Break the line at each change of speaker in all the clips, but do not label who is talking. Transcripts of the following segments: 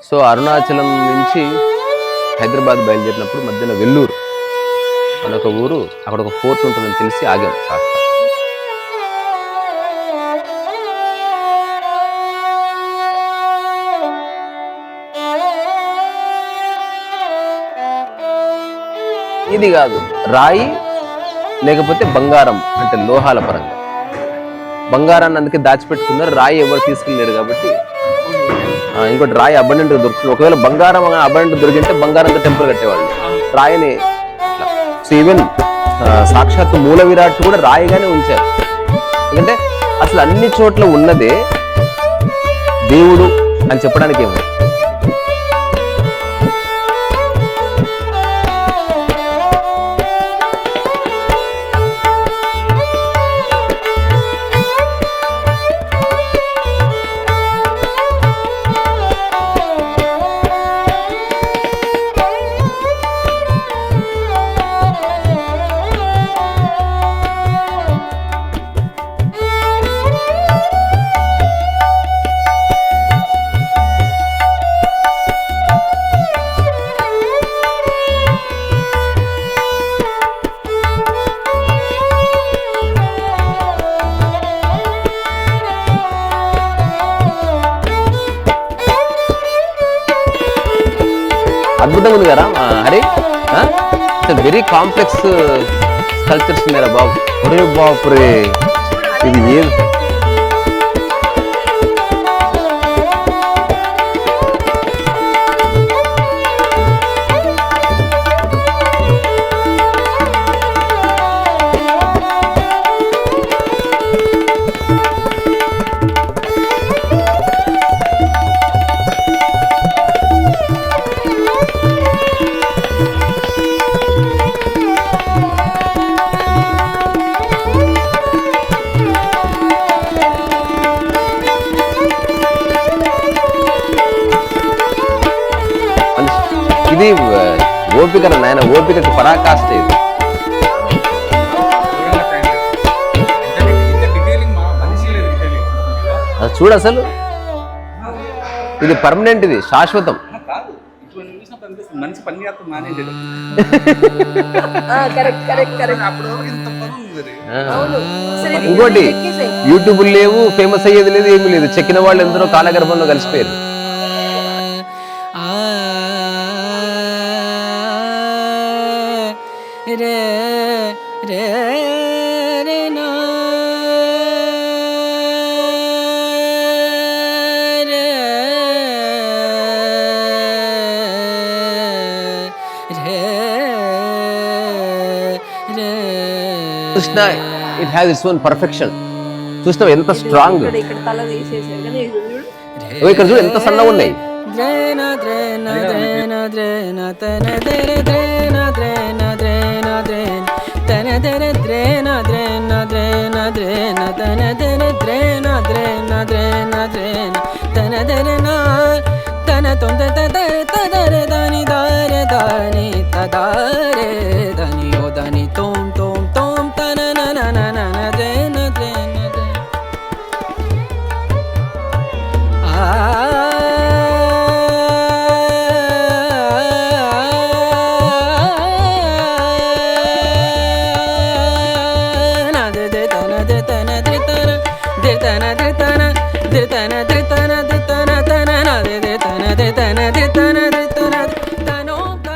So Arunachalam నుంచి హైదరాబాద్ బయలుదేరినప్పుడు మధ్యన వెల్లూరు అదొక ఊరు, అక్కడ ఒక ఫోర్ట్ ఉంటుందని తెలిసి ఆగాం కాస్త. ఇది కాదు రాయి లేకపోతే బంగారం అంటే లోహాల పరంగా బంగారాన్ని అందుకే దాచిపెట్టుకున్నారు. రాయి ఎవరు తీసుకెళ్ళారు కాబట్టి ఇంకోటి రాయి అబండెంట్ దొరుకుతుంది. ఒకవేళ బంగారం అబండెంట్ దొరికింటే బంగారంతో టెంపుల్ కట్టేవాళ్ళు, రాయిని. సో ఈవెన్ సాక్షాత్తు మూల విరాట్ కూడా రాయిగానే ఉంచారు. ఎందుకంటే అసలు అన్ని చోట్ల ఉన్నదే దేవుడు అని చెప్పడానికి ఏమో. అద్భుతంగా ఉంది కదా హరి. వెరీ కాంప్లెక్స్ కల్చర్స్ ఉన్నారా బాబు. ఒరే బాపురే, ఇది ఏం ఇది ఓపిక నాయన, ఓపికకి పరాకాష్ట ఇది. చూడు అసలు ఇది పర్మనెంట్, ఇది శాశ్వతం. ఇంకోటి యూట్యూబ్ లేవు, ఫేమస్ అయ్యేది లేదు, ఏమీ లేదు. చెక్కిన వాళ్ళు ఎందరో కాలగర్భంలో కలిసిపోయారు. Krishna it has its own perfection. చూస్తావు ఎంత స్ట్రాంగ్. ఇక్కడ చూడు ఎంత సన్నగా ఉన్నాయి.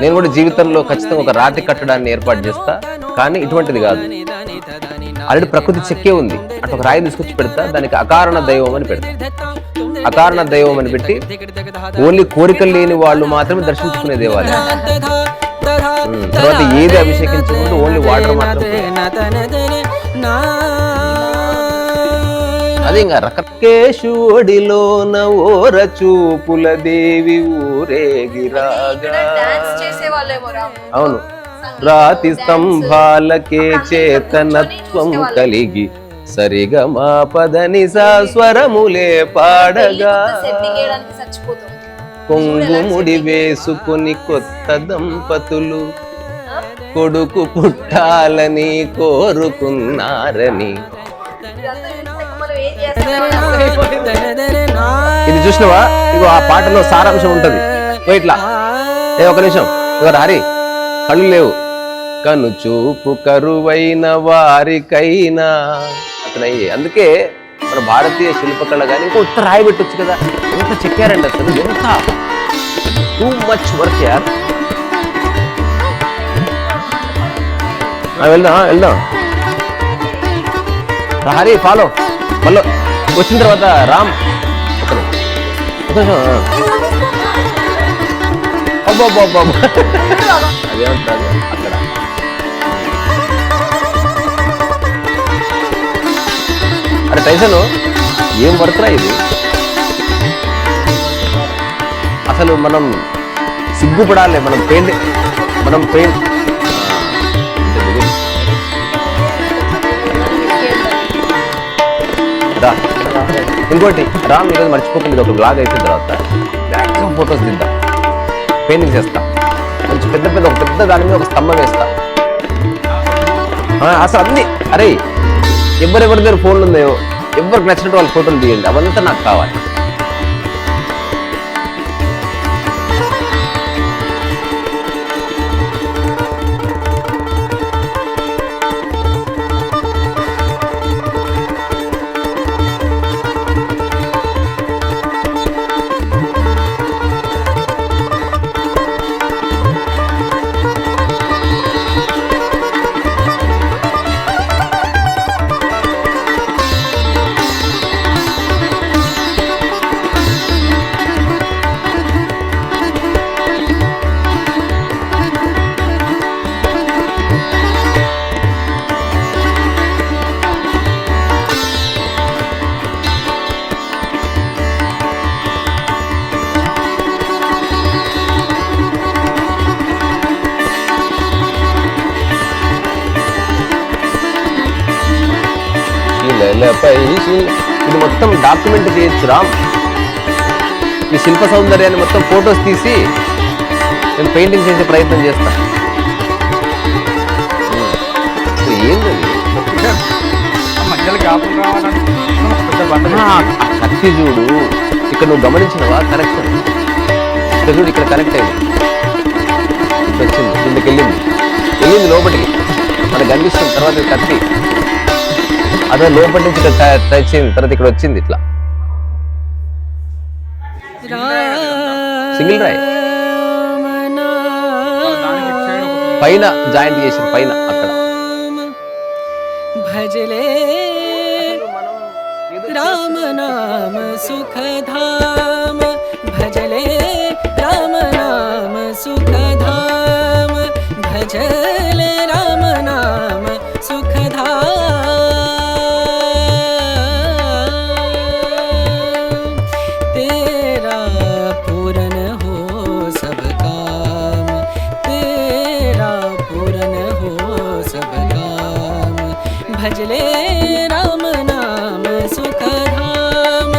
నేను కూడా జీవితంలో ఖచ్చితంగా ఒక రాతి కట్టడాన్ని ఏర్పాటు చేస్తా, కానీ ఇటువంటిది కాదు. ఆల్రెడీ ప్రకృతి చెక్కే ఉంది, అటు ఒక రాయి తీసుకొచ్చి పెడతా, దానికి అకారణ దైవం అని పెడతా. అకారణ దైవం అని పెట్టి ఓన్లీ కోరికలు లేని వాళ్ళు మాత్రమే దర్శించుకునే దేవాలయం. తర్వాత ఏది అభిషేకించకుండా ఓన్లీ వాటర్ మాత్రమే. అది ఇంకా రకేశుడిలోన ఓర చూపుల దేవి ఊరేగిరాగా. అవును, రాతి స్తంభాలకే చేతనత్వం కలిగి సరిగమా పదని స్వరములే పాడగా. కొంగుముడి వేసుకుని కొత్త దంపతులు కొడుకు పుట్టాలని కోరుకున్నారని ఇది చూసినవా? ఇగో ఆ పాటలో సారాంశం ఉంటది. ఇట్లా ఒక నిమిషం. ఇగో హరి, కళ్ళు లేవు, కను చూపు కరువైన వారికైనా అతనయ్యే. అందుకే మన భారతీయ శిల్పకళ కానీ ఇంకో ఉత్తర రాయి పెట్టొచ్చు కదా. ఎంత చెక్కారండి అసలు, ఎంత టూ మచ్ వర్క్ యార్. వెళ్దాం హరి, ఫాలో. మళ్ళీ వచ్చిన తర్వాత రామ్ ఒక నిమిషం. అబ్బా అదేమంటారు అక్కడ. అరే టైసన్, ఏం వర్క్ రా ఇది అసలు. మనం సిగ్గుపడాలి. మనం పెయింట్ ఇంకోటి రామ్, ఈరోజు మర్చిపోకుండా ఒక బ్లాగ్ అయిపోయిన తర్వాత మ్యాక్సిమం ఫొటోస్ దిద్దాం, పెయింటింగ్ చేస్తా. మంచి ఒక పెద్ద దాని మీద ఒక స్తంభం వేస్తా. అసలు అన్ని, అరే ఎవరెవరి దగ్గర ఫోన్లు ఉన్నాయో ఎవరికి నచ్చినట్టు వాళ్ళ ఫోటోలు తీయండి, అవంతా నాకు కావాలి. ఇది మొత్తం డాక్యుమెంట్ చేయొచ్చు రామ్. ఈ శిల్ప సౌందర్యాన్ని మొత్తం ఫొటోస్ తీసి నేను పెయింటింగ్ చేసే ప్రయత్నం చేస్తా. ఏంది కత్తి చూడు, ఇక్కడ నువ్వు గమనించినవా కనెక్షన్? ఇక్కడ చూడు, ఇక్కడ కనెక్ట్ అయింది, వచ్చింది, దీనికి వెళ్ళింది లోపలికి, మనకు కనిపిస్తుంది. తర్వాత కత్తి అదే లోపల నుంచి టచ్ అయింది, తర్వాత ఇక్కడ వచ్చింది ఇట్లా సింగిల్ రాయ్ పైన జాయింట్ చేసి పైన అక్కడ. భజలే రామ నామ సుఖధామ, భజలే రామ నామ సుఖధామ, భజలే రామ నామ సుఖధామ. भजले राम नाम सुखधाम,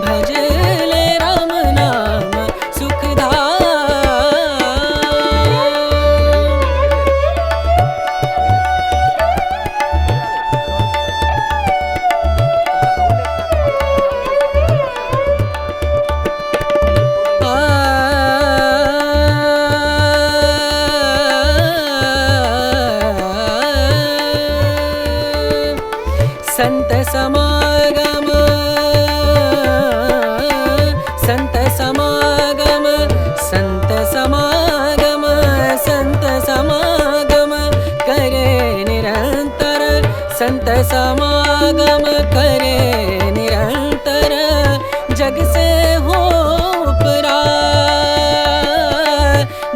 भजले राम नाम सुखधाम. संत समागम, संत समागम, संत समागम, संत समागम करे निरंतर, संत समागम करे निरंतर. जग से हो उपरा,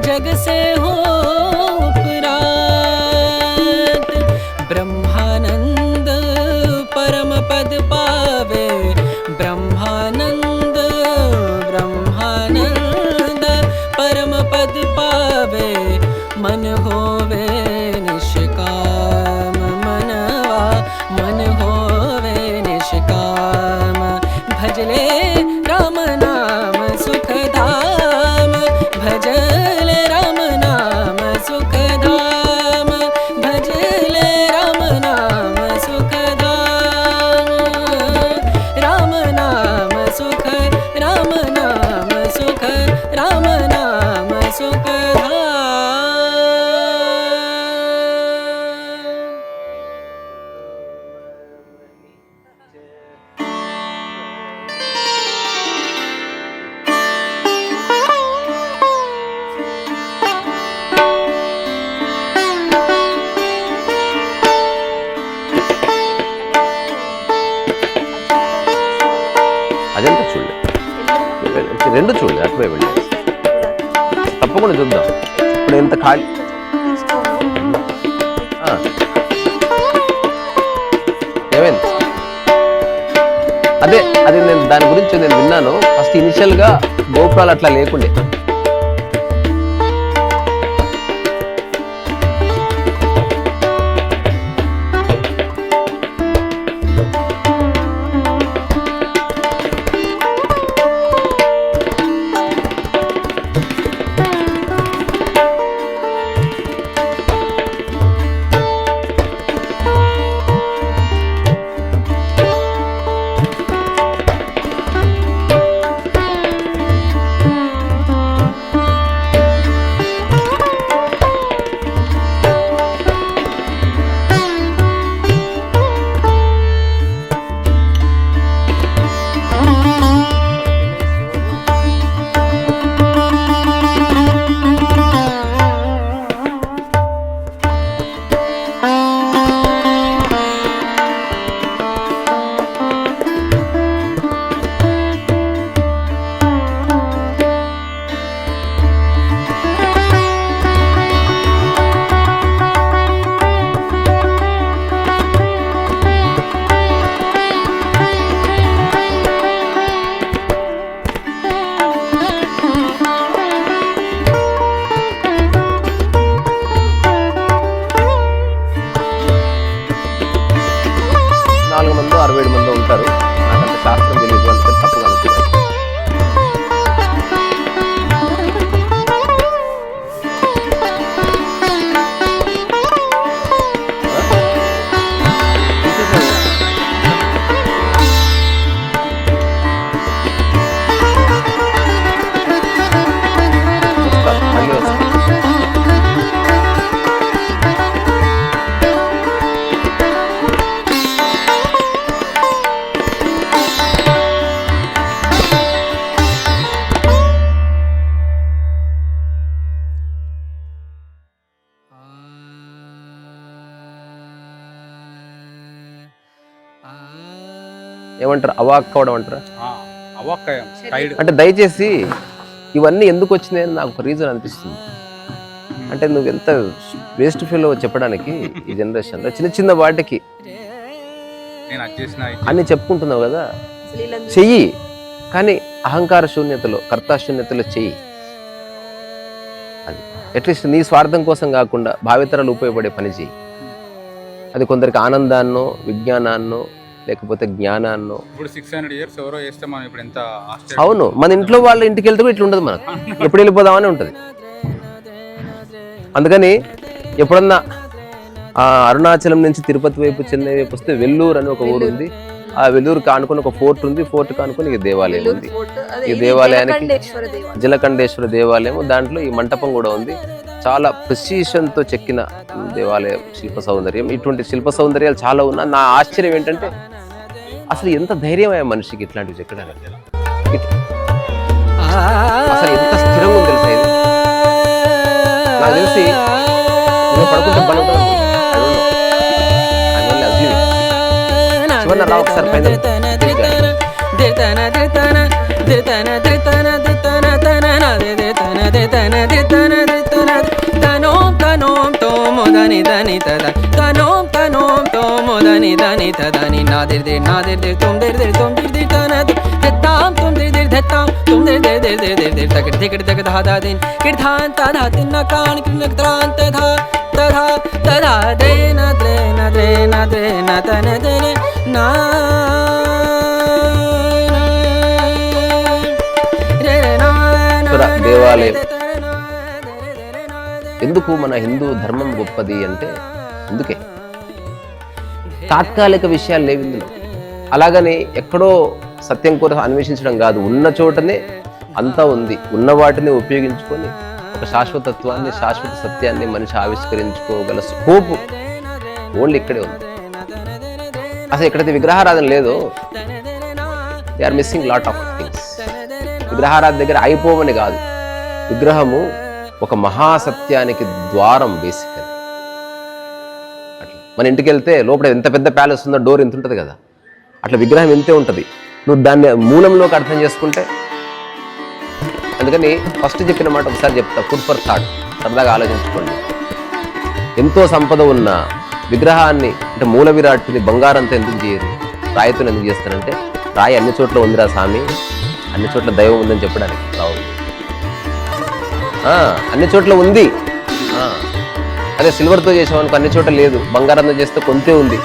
जग से हो उपरात, ब्रह्मानंद परम पद पावे, ब्रह्मानंद ब्रह्मानंद परम पद पावे. मन होवे निष्काम, मनवा मन होवे निष्काम. भजले राम नाम सुखधाम, भजले राम नाम వెళ్ళాలి, అటువైపు వెళ్ళాలి. తప్పకుండా చూద్దాం. ఇప్పుడు ఎంత ఖాళీ ఏమైంది? అదే నేను దాని గురించి నేను విన్నాను. ఫస్ట్ ఇనిషియల్గా గోపురాలు అట్లా లేకుండే. ఏమంటారు, అవాక్ అవడం అంటారా? అంటే దయచేసి ఇవన్నీ ఎందుకు వచ్చినాయని నాకు ఒక రీజన్ అనిపిస్తుంది. అంటే నువ్వు ఎంత వేస్ట్ ఫీల్ చెప్పడానికి ఈ జనరేషన్లో చిన్న చిన్న వాటికి అన్ని చెప్పుకుంటున్నావు కదా, చెయ్యి. కానీ అహంకార శూన్యతలో, కర్తా శూన్యతలో చెయ్యి. అది అట్లీస్ట్ నీ స్వార్థం కోసం కాకుండా భావితరాలు ఉపయోగపడే పని చెయ్యి. అది కొందరికి ఆనందాన్నో, విజ్ఞానాన్నో, లేకపోతే జ్ఞానాన్నో.
ఇప్పుడు 600 years ఎవరో చేస్తే మనం ఇప్పుడు ఎంత
అవును, మన ఇంట్లో వాళ్ళ ఇంటికి వెళ్తే ఇట్లా ఉండదు, మనకు ఎప్పుడు వెళ్ళిపోదామని ఉంటుంది. అందుకని ఎప్పుడన్నా అరుణాచలం నుంచి తిరుపతి వైపు, చెన్నై వైపు వస్తే వెల్లూరు అని ఒక ఊరు ఉంది. ఆ వెల్లూరు కానుకొని ఒక ఫోర్ట్ ఉంది. ఫోర్ట్ కానుకొని ఈ దేవాలయం ఉంది. ఈ దేవాలయానికి జలకండేశ్వర దేవాలయం, దాంట్లో ఈ మంటపం కూడా ఉంది. చాలా ప్రెసిషన్తో చెక్కిన దేవాలయం, శిల్ప సౌందర్యం. ఇటువంటి శిల్ప సౌందర్యాలు చాలా ఉన్నా. నా ఆశ్చర్యం ఏంటంటే అసలు ఎంత ధైర్యమయ్యా మనిషికి ఇట్లాంటివి చెక్కడానికి. అసలు ఎంత స్థిరంగా ఉంది తెలుసా ఇది. నాకు తెలిసి పడుకుంటే శివన్న రా ఒకసారి పైన దని దని తద తనోం తనోం తోమోదని దని తదని నాదిర్ దే నాదిర్ దే తుమ్ దిర్ దే తుమ్ దిర్ దే తనద దతాం తుమ్ దిర్ దే దతాం తుమ్ దిర్ దే దే దే దే దే తక దికడ దక ధాదా దిన్ కిర్ధాన్ తదా తిన్న కాన్ కిన త్రాంత ధా తదా తదా దే న దే న దే న దే న తన దే నా రే నా దేవాలయం. ఎందుకు మన హిందూ ధర్మం గొప్పది అంటే అందుకే. తాత్కాలిక విషయాలు లేవు ఇందులో. అలాగని ఎక్కడో సత్యం కోసం అన్వేషించడం కాదు, ఉన్న చోటనే అంతా ఉంది. ఉన్న వాటిని ఉపయోగించుకొని ఒక శాశ్వతత్వాన్ని, శాశ్వత సత్యాన్ని మనిషి ఆవిష్కరించుకోగల స్కోప్ ఓన్లీ ఇక్కడే ఉంది. అసలు ఎక్కడైతే విగ్రహారాధన లేదో they are missing lot of things. విగ్రహారాధన దగ్గర అయిపోవని కాదు, విగ్రహము ఒక మహాసత్యానికి ద్వారం బేసికల్. అట్లా మన ఇంటికి వెళ్తే లోపల ఎంత పెద్ద ప్యాలెస్ ఉందో డోర్ ఎంత ఉంటుంది కదా, అట్లా విగ్రహం ఎంతే ఉంటుంది. నువ్వు దాన్ని మూలంలోకి అర్థం చేసుకుంటే అందుకని ఫస్ట్ చెప్పిన మాట ఒకసారి చెప్తా, ఫుడ్ ఫర్ థాట్, సరదాగా ఆలోచించుకోండి. ఎంతో సంపద ఉన్న విగ్రహాన్ని అంటే మూల విరాట్ని బంగారంతో ఎందుకు చేయరు, రాయితో ఎందుకు చేస్తారంటే రాయి అన్ని చోట్ల ఉందిరా స్వామి, అన్ని చోట్ల దైవం ఉందని చెప్పడానికి రావు. అన్ని చోట్ల ఉంది. అదే సిల్వర్తో చేసామనుకో అన్ని చోట్ల లేదు, బంగారంతో చేస్తే కొంతే ఉంది,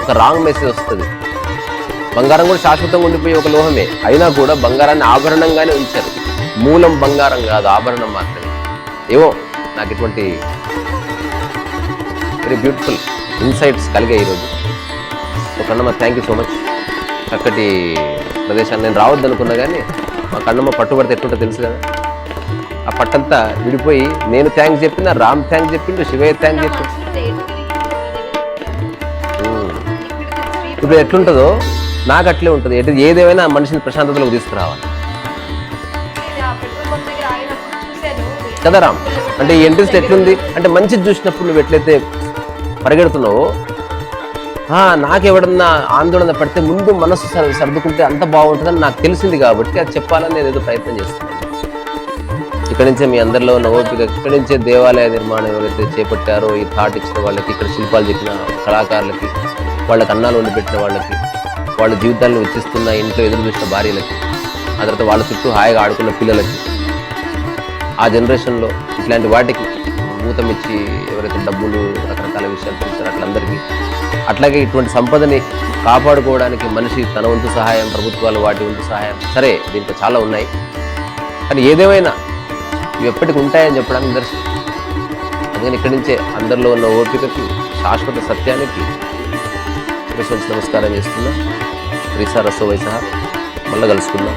ఒక రాంగ్ మెసేజ్ వస్తుంది. బంగారం కూడా శాశ్వతంగా ఉండిపోయి ఒక లోహమే, అయినా కూడా బంగారాన్ని ఆభరణంగానే ఉంచారు. మూలం బంగారం కాదు, ఆభరణం మాత్రమే. ఏవో నాకు ఇటువంటి వెరీ బ్యూటిఫుల్ ఇన్సైట్స్ కలిగాయి ఈరోజు. So Kannamma thank you so much. చక్కటి ప్రదేశాన్ని నేను రావద్దు అనుకున్నా కానీ మా కన్నమ్మ పట్టుబడితే ఎట్లుంటో తెలుసు కదా, ఆ పట్టంతా విడిపోయి నేను థ్యాంక్స్ చెప్పింది, రామ్ థ్యాంక్స్ చెప్పిండు, శివయ్య థ్యాంక్స్ చెప్పిండు. ఇప్పుడు ఎట్లుంటుందో నాకు అట్లే ఉంటుంది. ఏదేమైనా మనిషిని ప్రశాంతతలోకి తీసుకురావాలి కదా రామ్. అంటే ఈ ఇంట్రెస్ట్ ఎట్లుంది అంటే మంచిది చూసినప్పుడు నువ్వు ఎట్లయితే పరిగెడుతున్నావో, నాకెవడన్నా ఆందోళన పడితే ముందు మనసు సర్దుకుంటే అంత బాగుంటుందని నాకు తెలిసింది కాబట్టి అది చెప్పాలని నేను ఏదో ప్రయత్నం చేస్తున్నాను. ఇక్కడి నుంచే మీ అందరిలో ఉన్న ఓపిక, ఇక్కడి నుంచే దేవాలయ నిర్మాణం ఎవరైతే చేపట్టారో, ఈ థాట్ ఇచ్చిన వాళ్ళకి, ఇక్కడ శిల్పాలు చెప్పిన కళాకారులకి, వాళ్ళకి అన్నాలు వండిపెట్టిన వాళ్ళకి, వాళ్ళ జీవితాలను వెచ్చిస్తున్న ఇంట్లో ఎదురు చూసిన భార్యలకి, ఆ తర్వాత వాళ్ళ చుట్టూ హాయిగా ఆడుకున్న పిల్లలకి, ఆ జనరేషన్లో ఇట్లాంటి వాటికి ఊతం ఇచ్చి ఎవరైతే డబ్బులు రకరకాల విషయాలు చూస్తారో అట్లందరికీ, అట్లాగే ఇటువంటి సంపదని కాపాడుకోవడానికి మనిషి తన వంతు సహాయం, ప్రభుత్వాలు వాటి వంతు సహాయం, సరే దీంట్లో చాలా ఉన్నాయి. కానీ ఏదేమైనా ఇవి ఎప్పటికి ఉంటాయని చెప్పడానికి నిదర్శనం. అందుకని ఇక్కడి నుంచే అందరిలో ఉన్న ఓపికకి, శాశ్వత సత్యానికి నమస్కారం చేస్తున్నా. రీసా రసో వైసహ మళ్ళీ కలుసుకుందాం.